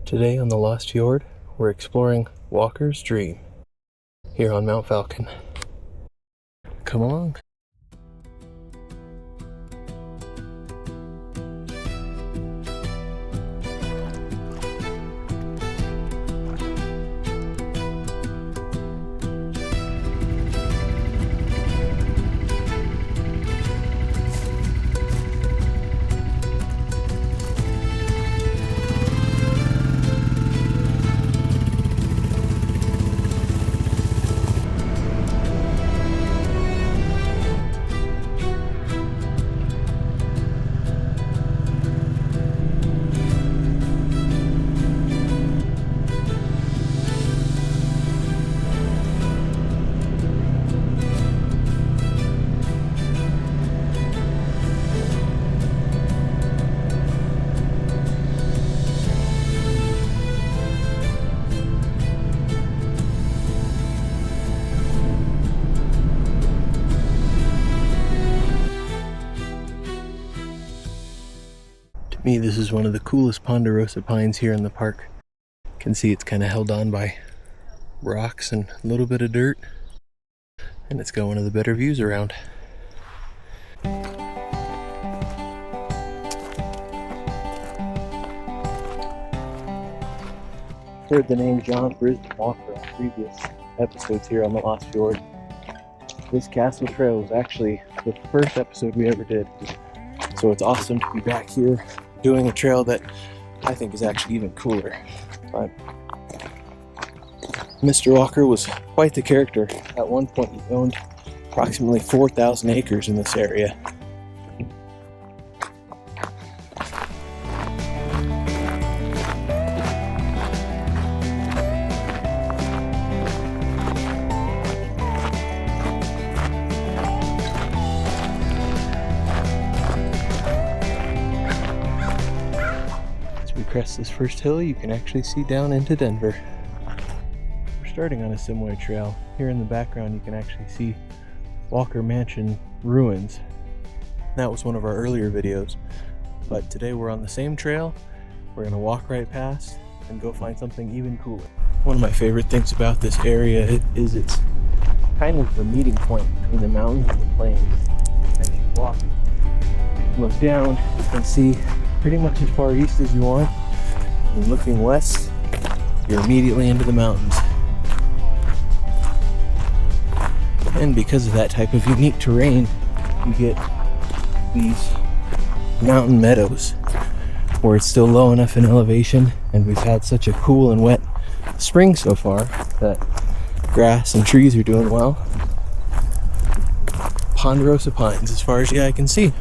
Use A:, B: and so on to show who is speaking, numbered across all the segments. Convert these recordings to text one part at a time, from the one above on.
A: Today on the Lost Fjord, we're exploring Walker's Dream here on Mount Falcon. Come along. To me, this is one of the coolest ponderosa pines here in the park. You can see it's kind of held on by rocks and a little bit of dirt, and it's got one of the better views around. Heard the name John Brisben Walker on previous episodes here on the Lost Fjord. This Castle Trail was actually the first episode we ever did, so it's awesome to be back here doing a trail that I think is actually even cooler. But Mr. Walker was quite the character. At one point he owned approximately 4,000 acres in this area. Crest this first hill, you can actually see down into Denver. We're starting on a similar trail. Here in the background you can actually see Walker Mansion ruins. That was one of our earlier videos, but today we're on the same trail. We're going to walk right past and go find something even cooler. One of my favorite things about this area is it's kind of the meeting point between the mountains and the plains. As you walk, look down and see pretty much as far east as you want, and looking west, you're immediately into the mountains. And because of that type of unique terrain, you get these mountain meadows where it's still low enough in elevation, and we've had such a cool and wet spring so far that grass and trees are doing well. Ponderosa pines as far as the eye can see.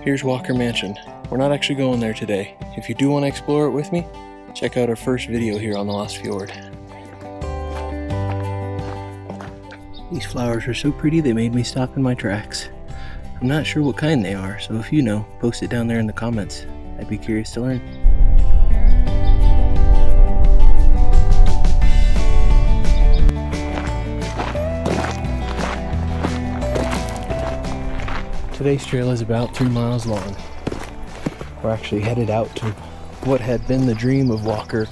A: Here's Walker Mansion. We're not actually going there today. If you do want to explore it with me, check out our first video here on the Lost Fjord. These flowers are so pretty they made me stop in my tracks. I'm not sure what kind they are, so if you know, post it down there in the comments. I'd be curious to learn. Today's trail is about 3 miles long. We're actually headed out to what had been the dream of Walker,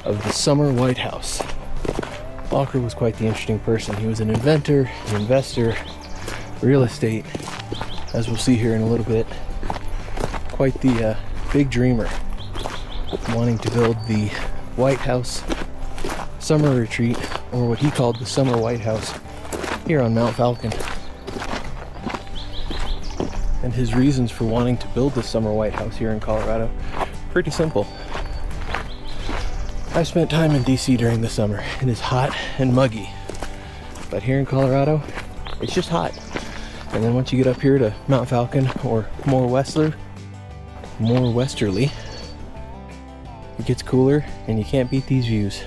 A: of the Summer Whitehouse. Walker was quite the interesting person. He was an inventor, an investor, real estate, as we'll see here in a little bit. Quite the big dreamer, wanting to build the White House Summer Retreat, or what he called the Summer Whitehouse, here on Mount Falcon. And his reasons for wanting to build the Summer Whitehouse here in Colorado, pretty simple. I've spent time in DC during the summer. It is hot and muggy. But here in Colorado, it's just hot. And then once you get up here to Mount Falcon or more westerly, it gets cooler and you can't beat these views.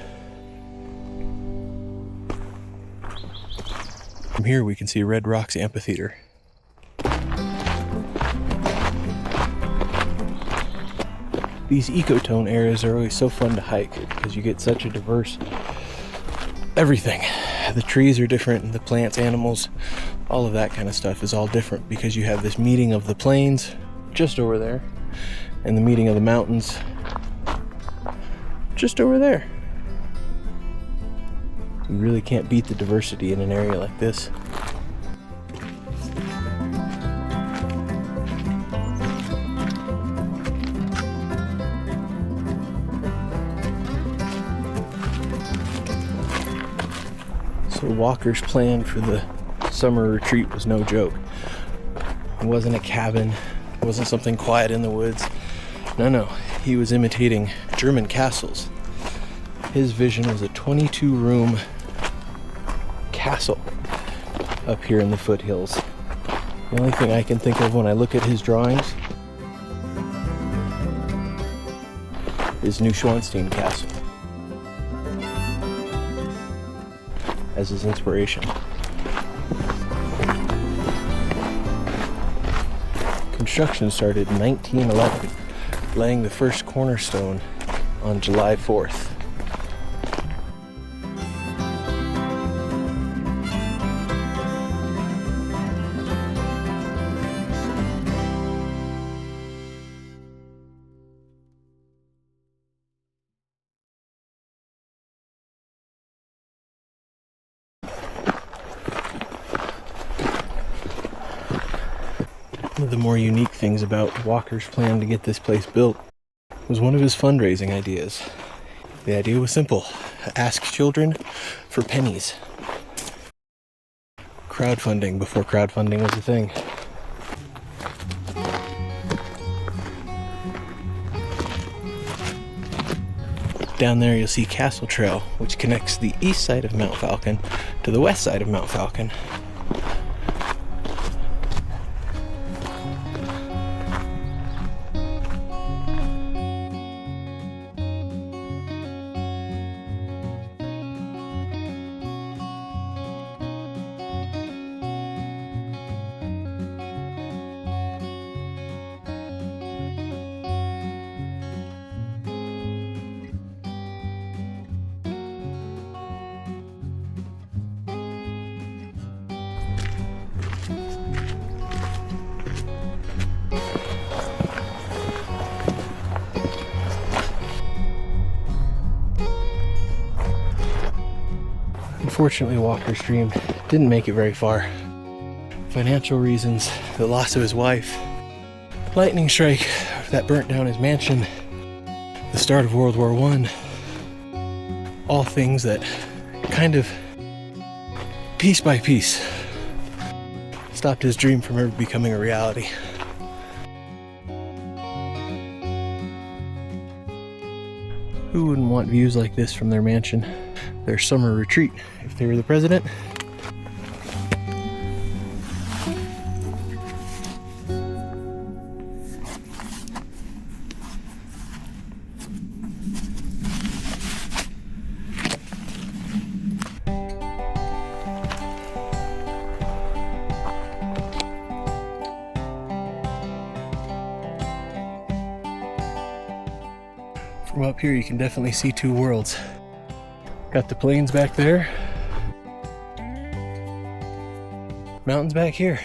A: From here we can see Red Rocks Amphitheater. These ecotone areas are always so fun to hike because you get such a diverse everything. The trees are different, and the plants, animals, all of that kind of stuff is all different because you have this meeting of the plains just over there and the meeting of the mountains just over there. You really can't beat the diversity in an area like this. So Walker's plan for the summer retreat was no joke. It wasn't a cabin, it wasn't something quiet in the woods. No, he was imitating German castles. His vision was a 22-room castle up here in the foothills. The only thing I can think of when I look at his drawings is Neuschwanstein Castle as his inspiration. Construction started in 1911, laying the first cornerstone on July 4th. One of the more unique things about Walker's plan to get this place built was one of his fundraising ideas. The idea was simple: ask children for pennies. Crowdfunding before crowdfunding was a thing. Down there you'll see Castle Trail, which connects the east side of Mount Falcon to the west side of Mount Falcon. Unfortunately, Walker's dream didn't make it very far. Financial reasons, the loss of his wife, lightning strike that burnt down his mansion, the start of World War I, all things that kind of, piece by piece, stopped his dream from ever becoming a reality. Who wouldn't want views like this from their mansion, their summer retreat, if they were the president? From up here you can definitely see two worlds. Got the plains back there, mountains back here.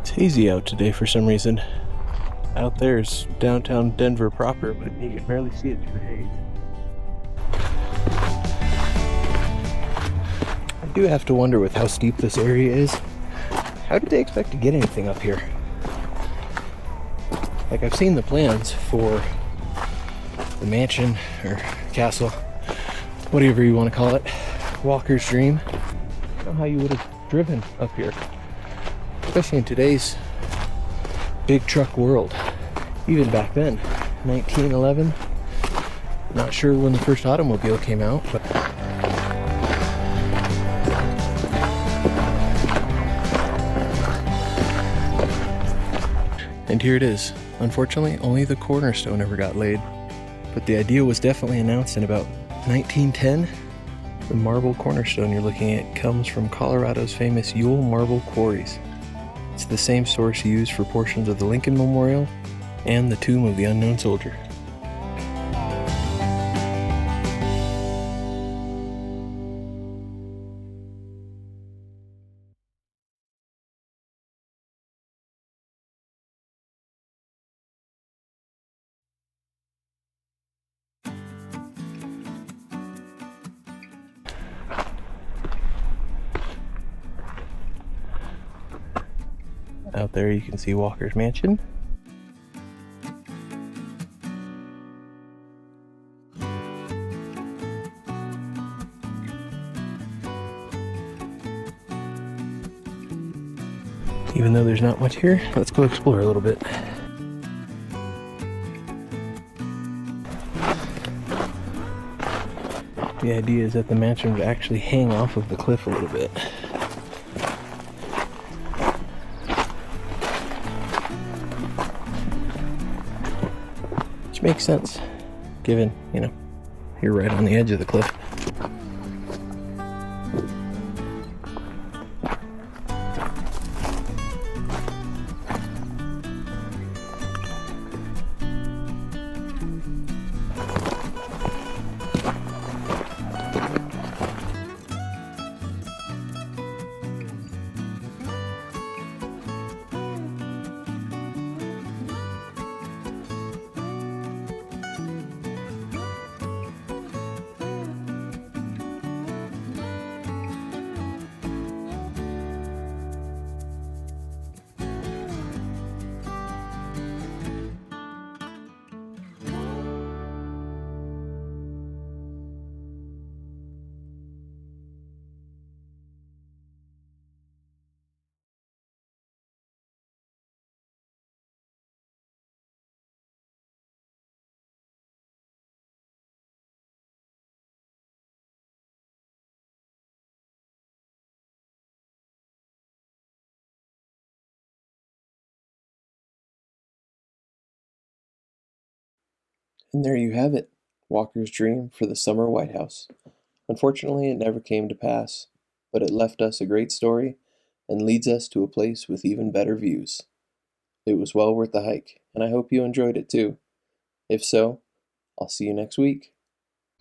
A: It's hazy out today for some reason. Out there is downtown Denver proper, but you can barely see it through the haze. I do have to wonder, with how steep this area is, how did they expect to get anything up here? Like, I've seen the plans for the mansion or castle, whatever you want to call it, Walker's dream. I don't know how you would have driven up here, especially in today's big truck world. Even back then, 1911, not sure when the first automobile came out, but and here it is. Unfortunately, only the cornerstone ever got laid, but the idea was definitely announced in about 1910. The marble cornerstone you're looking at comes from Colorado's famous Yule Marble Quarries. It's the same source used for portions of the Lincoln Memorial and the Tomb of the Unknown Soldier. Out there you can see Walker's mansion. Even though there's not much here, let's go explore a little bit. The idea is that the mansion would actually hang off of the cliff a little bit. Which makes sense, given, you know, you're right on the edge of the cliff. And there you have it, Walker's dream for the Summer Whitehouse. Unfortunately, it never came to pass, but it left us a great story and leads us to a place with even better views. It was well worth the hike, and I hope you enjoyed it too. If so, I'll see you next week.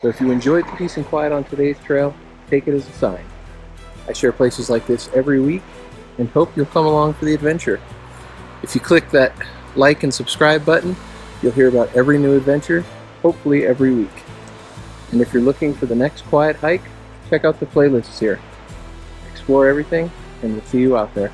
A: So if you enjoyed the peace and quiet on today's trail, take it as a sign. I share places like this every week and hope you'll come along for the adventure. If you click that like and subscribe button, you'll hear about every new adventure, hopefully every week. And if you're looking for the next quiet hike, check out the playlists here. Explore everything, and we'll see you out there.